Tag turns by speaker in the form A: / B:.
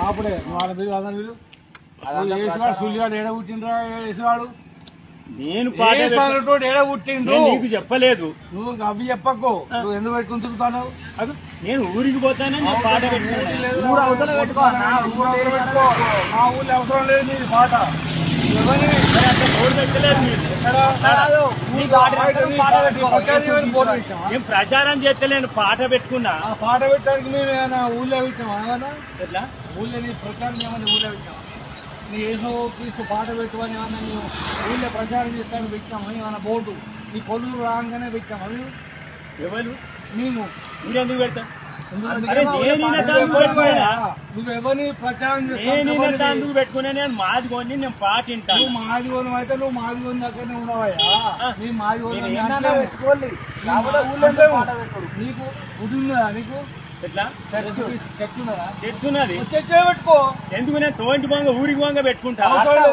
A: అప్పుడే వాళ్ళ మీరు అతను వీరు వేసువాడు సుల్లిగాడు ఏడ పుట్టిండ్రా వేసువాడు
B: నేను
A: ఏడ పుట్టిండు
B: నీకు చెప్పలేదు.
A: నువ్వు అవి చెప్పకు నువ్వు ఎందుకు పెట్టుకుని తిరుగుతాను.
B: నేను ఊరికి పోతానని పాట పెట్టుకున్నాను.
A: ఊరు అవసరం పెట్టుకో నా ఊళ్ళో అవసరం లేదు నీది పాట.
B: నేను ప్రచారం చేస్తలేను, పాట పెట్టుకున్నా.
A: పాట పెట్టడానికి మేము ఏమైనా ఊళ్ళో పెట్టామా? ఎట్లా ఊళ్ళో నీ ప్రచారం ఏమన్నా ఊళ్ళో పెట్టామా? నీ ఏసో తీసు పాట పెట్టుకొని ఏమన్నా నీవు ఊళ్ళో ప్రచారం చేస్తాను పెట్టాము. ఏమన్నా బోర్డు నీ కొలువు రాగానే పెట్టాము.
B: ఎవరు
A: మేము
B: మీరెందుకు పెడతా?
A: నువ్వు ఎవరిని ప్రచారం
B: నేను పెట్టుకునే నేను మాది కొని నేను పాట వింటాను.
A: నువ్వు మాది కొని అయితే నువ్వు మాది కొని దగ్గరనే ఉన్నావయ్యా. నీ మాది నీకు కుటుంబా నీకు
B: ఎట్లా
A: చెప్తున్నదా?
B: చెప్తున్నది
A: పెట్టుకో.
B: ఎందుకు నేను తోంటి బొంగ ఊరికి బొంగ పెట్టుకుంటా.